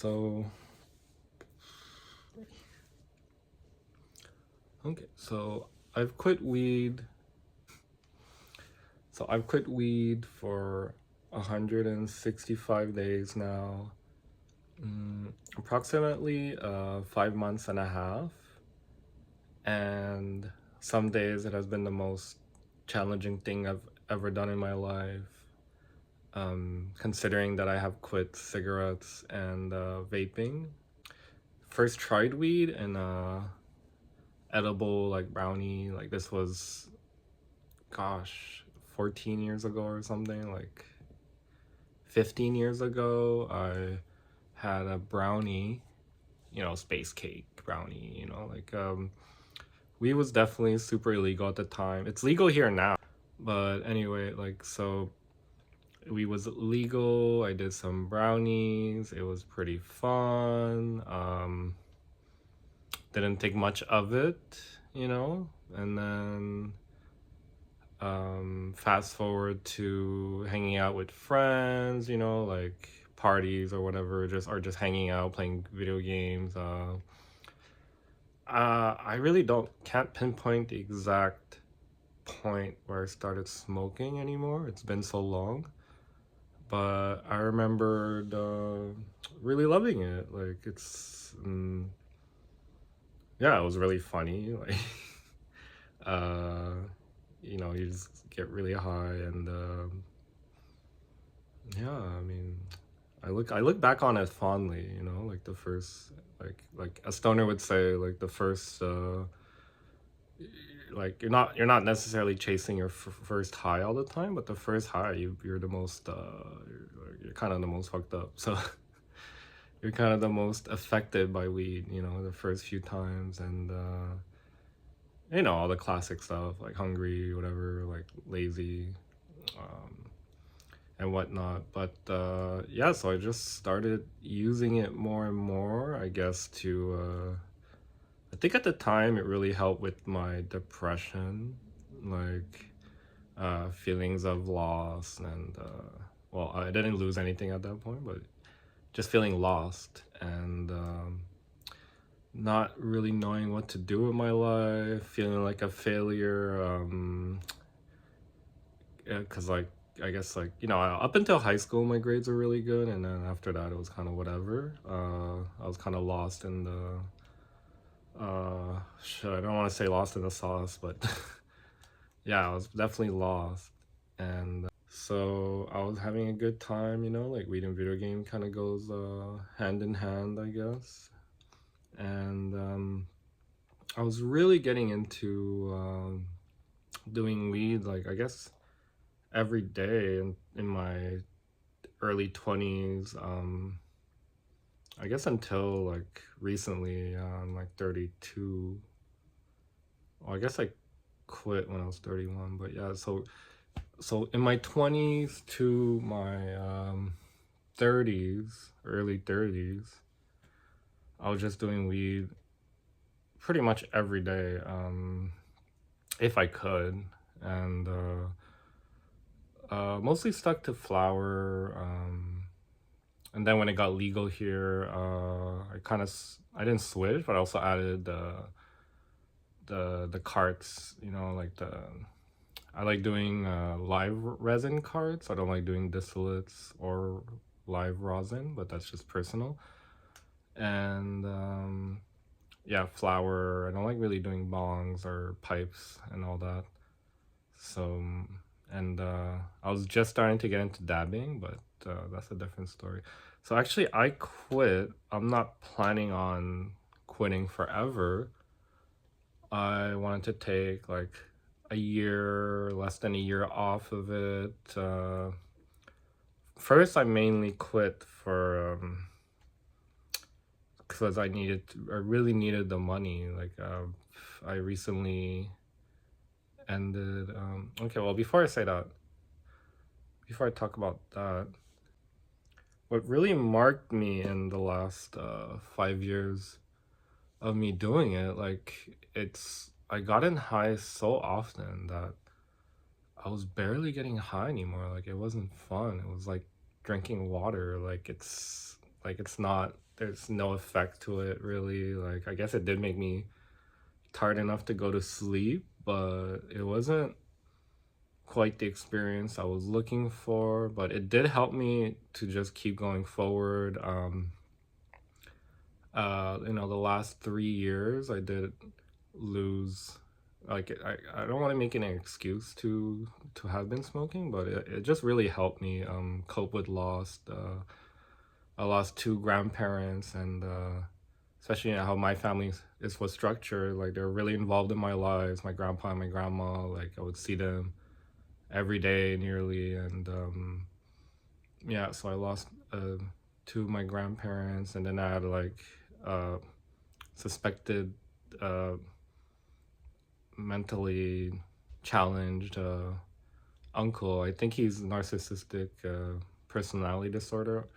So okay, so I've quit weed. So I've quit weed for 165 days now. Approximately 5 months and a half. And some days it has been the most challenging thing I've ever done in my life. Considering that I have quit cigarettes and vaping. First tried weed and edible like brownie. Like this was, gosh, 14 years ago or something. Like 15 years ago, I had a brownie, space cake brownie, weed was definitely super illegal at the time. It's legal here now. But anyway, like, so weed was legal. I did some brownies. It was pretty fun. Didn't take much of it, and then fast forward to hanging out with friends, like parties or whatever, just hanging out, playing video games. I really can't pinpoint the exact point where I started smoking anymore. It's been so long, but I remembered really loving it. Like yeah, it was really funny. Like, uh, you just get really high, and yeah, I mean, I look back on it fondly. Like the first, like a stoner would say, like the first, like you're not necessarily chasing your first high all the time, but the first high, you're the most, you're kind of the most fucked up. So you're kind of the most affected by weed, the first few times, and all the classic stuff like hungry, whatever, like lazy, um, and whatnot. But yeah, so I just started using it more and more, I guess, to I think at the time it really helped with my depression, like feelings of loss, and well, I didn't lose anything at that point, but just feeling lost, and not really knowing what to do with my life, feeling like a failure, because like, I guess, like, up until high school my grades were really good, and then after that it was kind of whatever. I was kind of lost in the shit, I don't want to say lost in the sauce, but yeah, I was definitely lost. And so I was having a good time, like weed and video game kind of goes hand in hand, I guess. And I was really getting into doing weed, like, I guess every day in my early 20s. I guess until like recently, I'm like 32. Well, I guess I quit when I was 31, but yeah, so in my 20s to my 30s, early 30s, I was just doing weed pretty much every day, if I could, and mostly stuck to flower. And then when it got legal here, I didn't switch, but I also added the carts. Like I like doing live resin carts. I don't like doing distillates or live rosin, but that's just personal. And yeah, flower. I don't like really doing bongs or pipes and all that. So, and I was just starting to get into dabbing, but that's a different story. So actually, I quit. I'm not planning on quitting forever. I wanted to take like a year, less than a year off of it. First, I mainly quit for because I really needed the money. Like, I recently ended. Okay, well, before I say that, before I talk about that, what really marked me in the last 5 years of me doing it, like, I got in high so often that I was barely getting high anymore. Like, it wasn't fun. It was like drinking water. Like, like it's not, there's no effect to it really. Like I guess it did make me tired enough to go to sleep, but it wasn't quite the experience I was looking for. But it did help me to just keep going forward. The last 3 years I did lose, like I don't want to make an excuse to have been smoking, but it just really helped me cope with loss. I lost two grandparents, and especially how my family was structured. Like they're really involved in my lives. My grandpa and my grandma, like I would see them every day nearly, and yeah. So I lost two of my grandparents, and then I had like uh, suspected uh, mentally challenged uncle. I think he's narcissistic personality disorder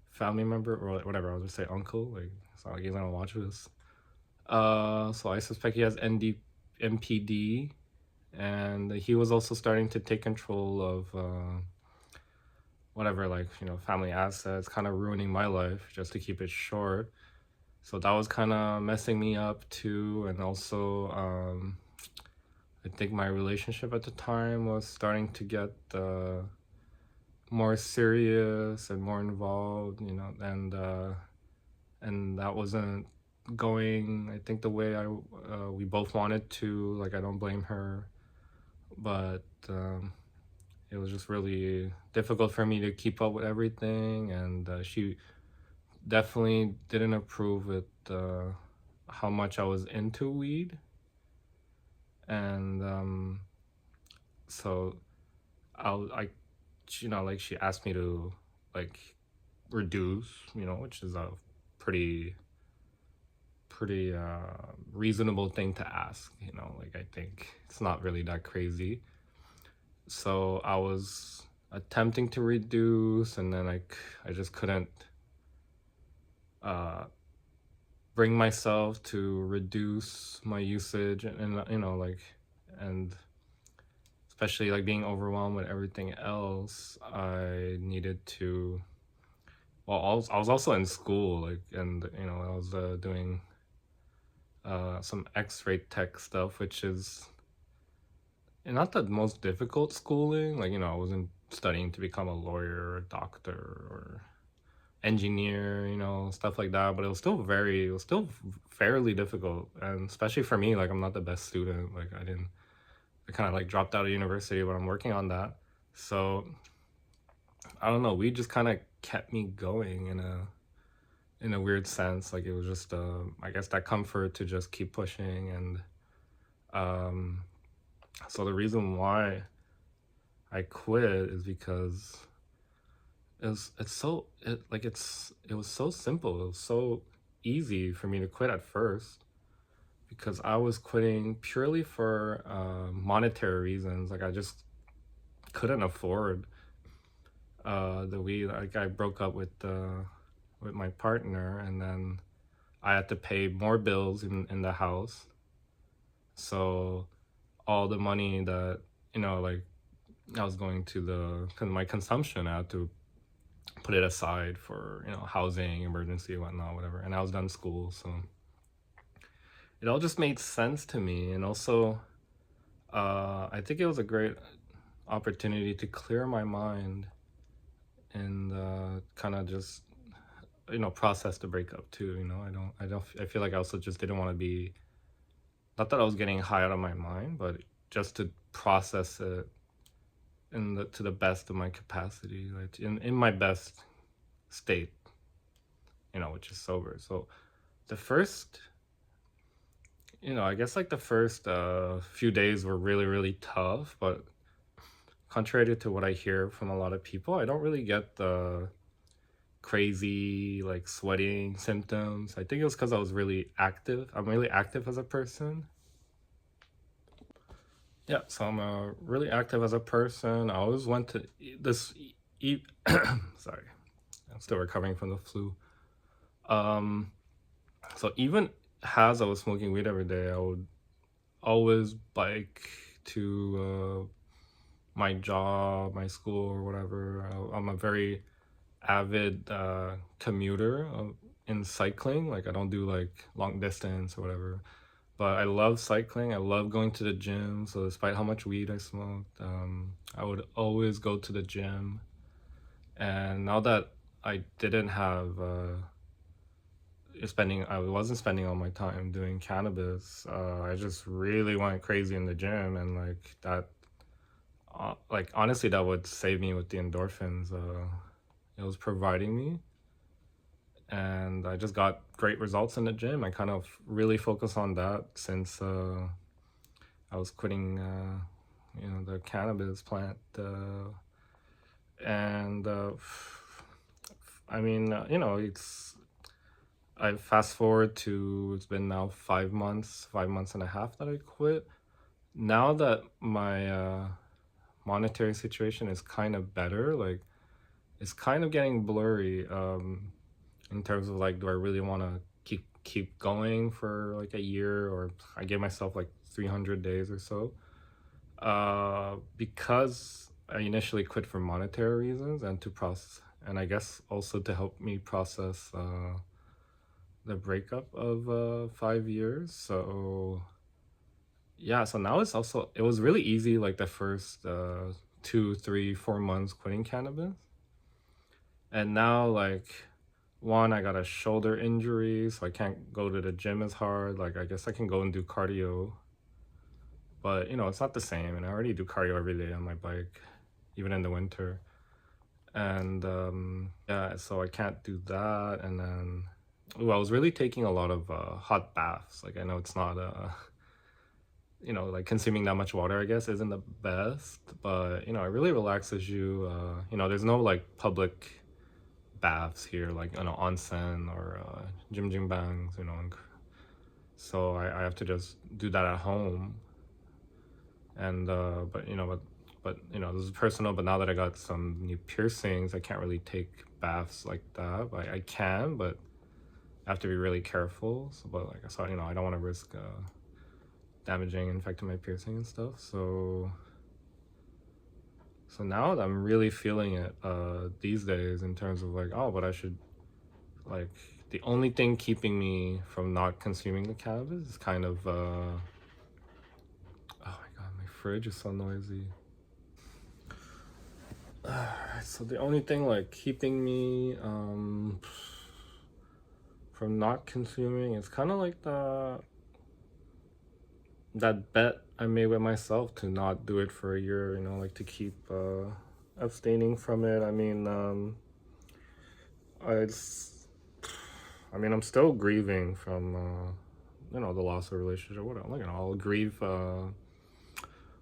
family member or whatever. I'll just say uncle. Like it's not like he's gonna watch this. So I suspect he has MPD, and he was also starting to take control of whatever, like family assets, kind of ruining my life. Just to keep it short, so that was kind of messing me up too, and also I think my relationship at the time was starting to get more serious and more involved, and that wasn't going, I think, the way we both wanted to. Like I don't blame her, but it was just really difficult for me to keep up with everything, and she definitely didn't approve with how much I was into weed, and so I like she asked me to like reduce, which is a pretty reasonable thing to ask, like I think it's not really that crazy. So I was attempting to reduce, and then like I just couldn't uh bring myself to reduce my usage, and like, and especially like being overwhelmed with everything else, I needed to, well, I was also in school, like, and I was doing some X-ray tech stuff, which is not the most difficult schooling. Like, I wasn't studying to become a lawyer or a doctor or engineer, stuff like that. But it was still fairly difficult, and especially for me, like, I'm not the best student. Like, I kind of like dropped out of university, but I'm working on that. So I don't know. We just kind of kept me going in a weird sense. Like it was just I guess that comfort to just keep pushing, and um so the reason why I quit is because it was so simple. It was so easy for me to quit at first, because I was quitting purely for monetary reasons. Like I just couldn't afford the weed. Like I broke up with my partner, and then I had to pay more bills in the house. So all the money that, like I was going to my consumption, I had to put it aside for, housing, emergency, whatnot, whatever. And I was done school, so it all just made sense to me. And also, I think it was a great opportunity to clear my mind, and kind of just process the breakup too. I feel like I also just didn't want to be, not that I was getting high out of my mind, but just to process it to the best of my capacity, like in my best state, which is sober. So the first, I guess like the first few days were really, really tough, but contrary to what I hear from a lot of people, I don't really get the crazy like sweating symptoms. I think it was because I was really active. I'm really active as a person. Yeah, so I'm really active as a person. I always went to this. Sorry, I'm still recovering from the flu. Um, so even as I was smoking weed every day, I would always bike to my job, my school, or whatever. I'm a very avid commuter in cycling. Like I don't do like long distance or whatever, but I love cycling. I love going to the gym. So despite how much weed I smoked, I would always go to the gym. And now that I didn't have I wasn't spending all my time doing cannabis. I just really went crazy in the gym, and like that, like honestly, that would save me with the endorphins. It was providing me, and I just got great results in the gym. I kind of really focus on that since I was quitting, the cannabis plant, and I mean, it's I fast forward to it's been now 5 months, 5 months and a half that I quit. Now that my monetary situation is kind of better, like it's kind of getting blurry in terms of like, do I really want to keep going for like a year, or I give myself like 300 days or so, because I initially quit for monetary reasons and to process, and I guess also to help me process the breakup of 5 years. So yeah, so now it was really easy like the first 2, 3, 4 months quitting cannabis. And now like one, I got a shoulder injury, so I can't go to the gym as hard. Like I guess I can go and do cardio, but it's not the same. And I already do cardio every day on my bike, even in the winter. And yeah, so I can't do that. And then I was really taking a lot of hot baths. Like I know it's not like consuming that much water, I guess, isn't the best, but it really relaxes you. There's no like public baths here, like onsen or jim bangs, and so I have to just do that at home. And this is personal. But now that I got some new piercings, I can't really take baths like that. I can, but I have to be really careful. So, but like I saw, I don't want to risk damaging, infecting my piercing and stuff. So now that I'm really feeling it these days in terms of like, oh, but I should, like, the only thing keeping me from not consuming the cannabis is kind of oh my god, my fridge is so noisy. So the only thing like keeping me from not consuming is kind of like that bet I made with myself to not do it for a year, like to keep abstaining from it. I mean, it's, I mean, I'm still grieving from, the loss of a relationship. Whatever, like, I'll grieve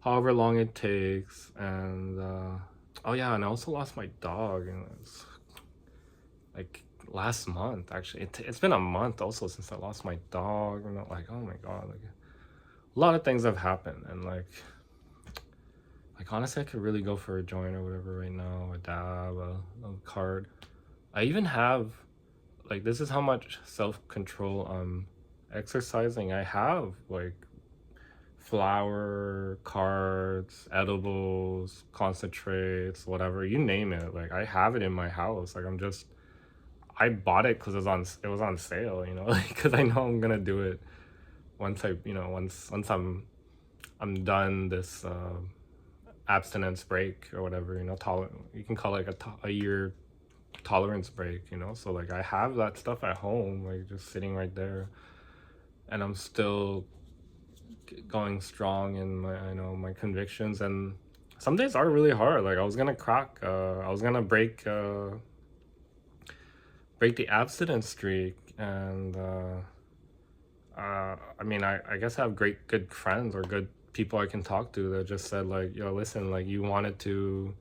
however long it takes. And oh yeah, and I also lost my dog, and it's like last month. Actually, it's been a month also since I lost my dog, and I'm like, oh my god, like a lot of things have happened, and like honestly, I could really go for a joint or whatever right now, a dab, a card. I even have, like, this is how much self-control I'm exercising. I have like flour, cards, edibles, concentrates, whatever, you name it. Like I have it in my house. Like I bought it because it was on sale, like because I know I'm gonna do it once once I'm done this abstinence break or whatever, you can call it like a year tolerance break, so like I have that stuff at home, like just sitting right there, and I'm still going strong in my convictions. And some days are really hard. Like I was gonna break the abstinence streak, and I mean, I guess I have good friends or good people I can talk to that just said like, yo, listen, like you wanted to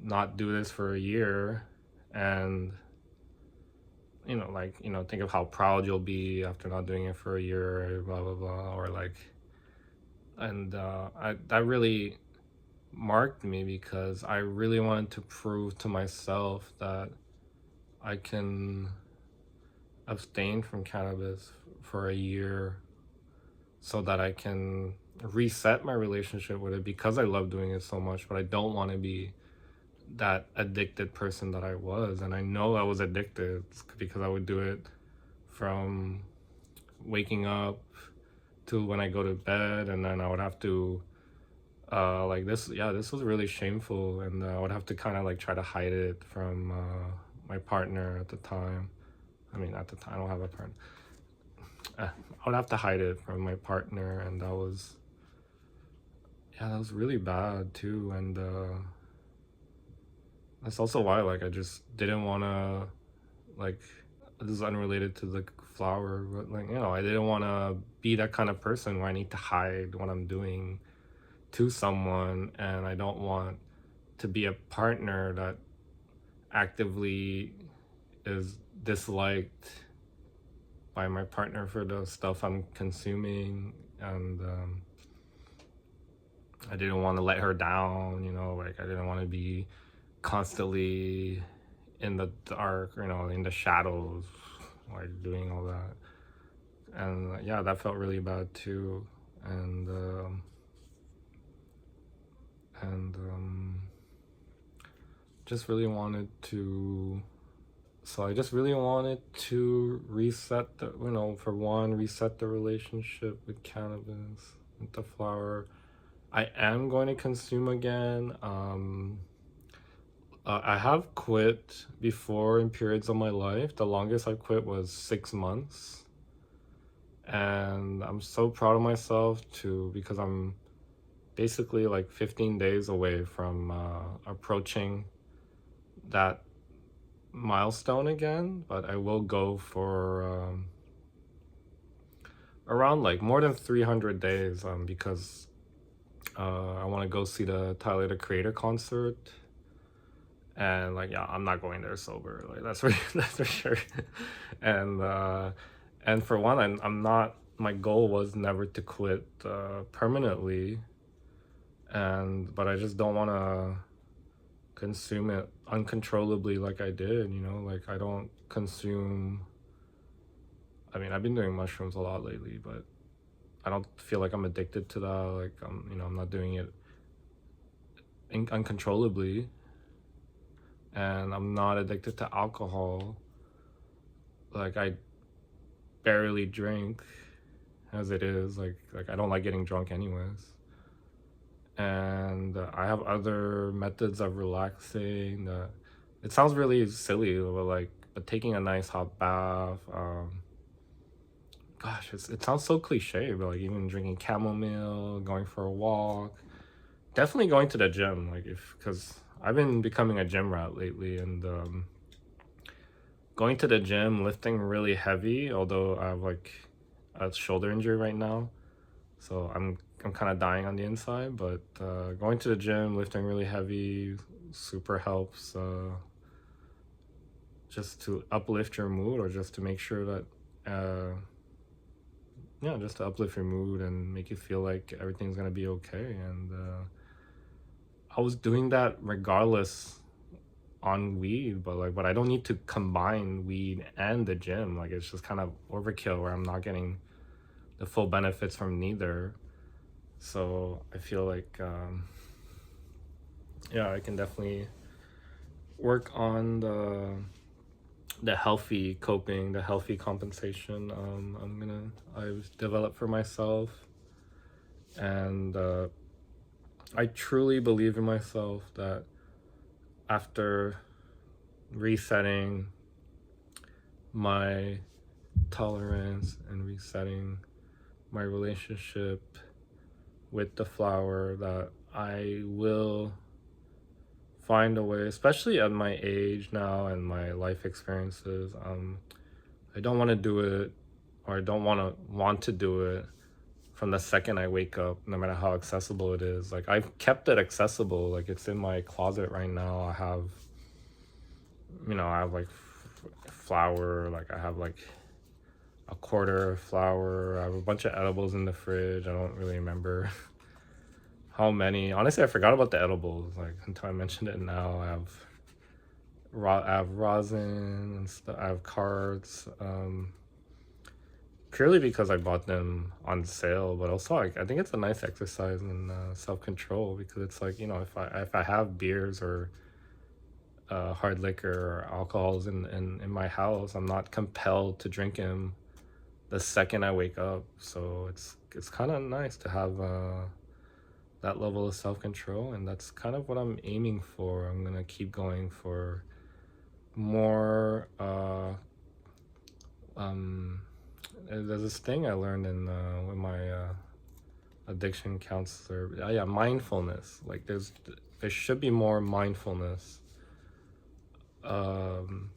not do this for a year, and think of how proud you'll be after not doing it for a year, blah blah blah, or like, and that really marked me because I really wanted to prove to myself that I can abstain from cannabis for a year so that I can reset my relationship with it, because I love doing it so much, but I don't want to be that addicted person that I was. And I know I was addicted because I would do it from waking up to when I go to bed, and then I would have to like this. Yeah, this was really shameful, and I would have to kind of like try to hide it from my partner at the time. I mean, at the time I don't have a partner. I would have to hide it from my partner, and that was, yeah, that was really bad too. And that's also why like I just didn't want to, like, this is unrelated to the flower, but like, I didn't want to be that kind of person where I need to hide what I'm doing to someone, and I don't want to be a partner that actively is disliked by my partner for the stuff I'm consuming. And I didn't want to let her down, like I didn't want to be constantly in the dark, in the shadows, like doing all that. And yeah, that felt really bad too. And just really wanted to, so I just really wanted to reset the, for one, reset the relationship with cannabis, with the flower. I am going to consume again. I have quit before in periods of my life. The longest I quit was 6 months. And I'm so proud of myself too, because I'm basically like 15 days away from approaching that milestone again. But I will go for around like more than 300 days, because I want to go see the Tyler the Creator concert. And like, yeah, I'm not going there sober, like that's for that's for sure. And for one, I'm not, my goal was never to quit permanently, but I just don't want to consume it uncontrollably like I did. Like I don't consume, I mean, I've been doing mushrooms a lot lately, but I don't feel like I'm addicted to that. Like I'm not doing it uncontrollably. And I'm not addicted to alcohol. Like I barely drink as it is. Like I don't like getting drunk anyways. And I have other methods of relaxing. It sounds really silly, but taking a nice hot bath. Gosh, it sounds so cliche, but like even drinking chamomile, going for a walk, definitely going to the gym. Because I've been becoming a gym rat lately, and going to the gym, lifting really heavy, although I have like a shoulder injury right now, so I'm kind of dying on the inside. But going to the gym, lifting really heavy, super helps, just to uplift your mood, or just to make sure that yeah, just to uplift your mood and make you feel like everything's gonna be okay. And I was doing that regardless on weed, but I don't need to combine weed and the gym. Like it's just kind of overkill where I'm not getting the full benefits from neither. So I feel like yeah, I can definitely work on the healthy coping, the healthy compensation. I've developed for myself. And I truly believe in myself that after resetting my tolerance and resetting my relationship with the flower, that I will find a way, especially at my age now and my life experiences. I don't want to do it, or I don't want to do it from the second I wake up, no matter how accessible it is. Like I've kept it accessible. Like it's in my closet right now. I have like flour. Like I have like a quarter of flour. I have a bunch of edibles in the fridge. I don't really remember how many. Honestly, I forgot about the edibles. Like until I mentioned it now. I have rosin and stuff. I have cards. Purely because I bought them on sale, but also I think it's a nice exercise in self-control, because it's like, if I have beers or hard liquor or alcohols in my house. I'm not compelled to drink them the second I wake up. So it's kind of nice to have that level of self control, and that's kind of what I'm aiming for. I'm gonna keep going for more. There's this thing I learned in with my addiction counselor. Yeah, mindfulness. Like there should be more mindfulness um,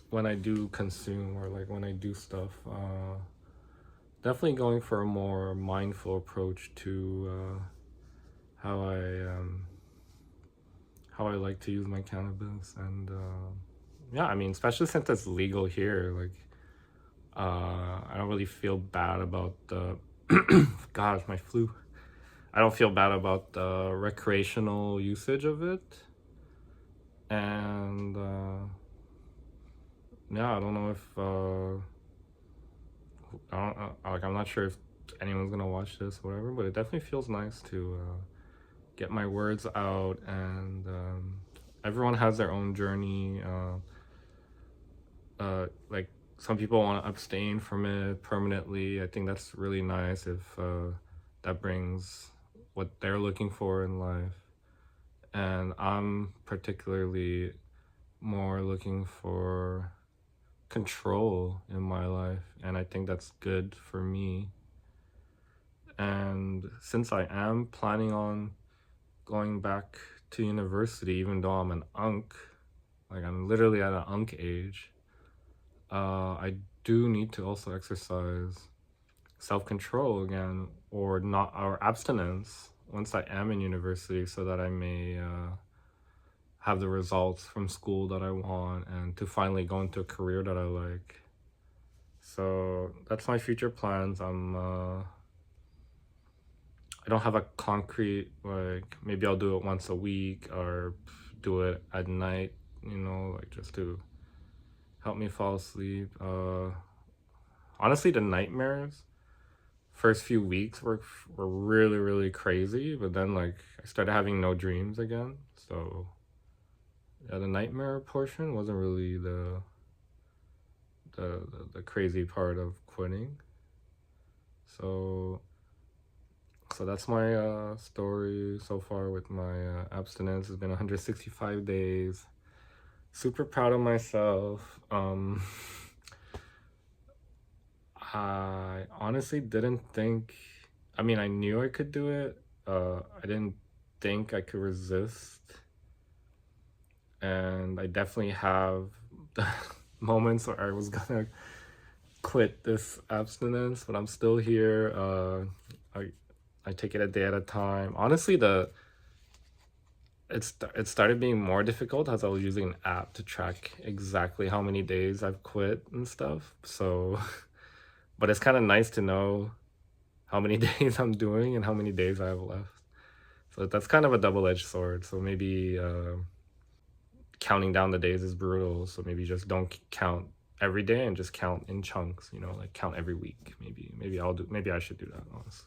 when I do consume or like when I do stuff. Definitely going for a more mindful approach to how I um, how I like to use my cannabis, and yeah, I mean, especially since it's legal here, like I don't really feel bad about the gosh, my flu. I don't feel bad about the recreational usage of it, and yeah, I don't know if I don't like I'm not sure if anyone's gonna watch this or whatever, but it definitely feels nice to get my words out, and everyone has their own journey. Like some people want to abstain from it permanently. I think that's really nice if that brings what they're looking for in life. And I'm particularly more looking for control in my life, and I think that's good for me. And since I am planning on going back to university, even though I'm an unk, like I'm literally at an unk age, I do need to also exercise self-control again, or not, or abstinence once I am in university, so that I may have the results from school that I want, and to finally go into a career that I like. So that's my future plans. I don't have a concrete, like maybe I'll do it once a week or do it at night, like just to help me fall asleep. Honestly, the nightmares first few weeks were really really crazy, but then like I started having no dreams again. So yeah, the nightmare portion wasn't really the crazy part of quitting. So so that's my story so far with my abstinence. It's been 165 days. Super proud of myself. I honestly didn't think. I mean, I knew I could do it. I didn't think I could resist, and I definitely have the moments where I was gonna quit this abstinence, but I'm still here. I take it a day at a time. Honestly, it started being more difficult as I was using an app to track exactly how many days I've quit and stuff. So, but it's kind of nice to know how many days I'm doing and how many days I have left. So that's kind of a double-edged sword. So maybe counting down the days is brutal. So maybe just don't count every day and just count in chunks. Like count every week. Maybe I should do that, honestly.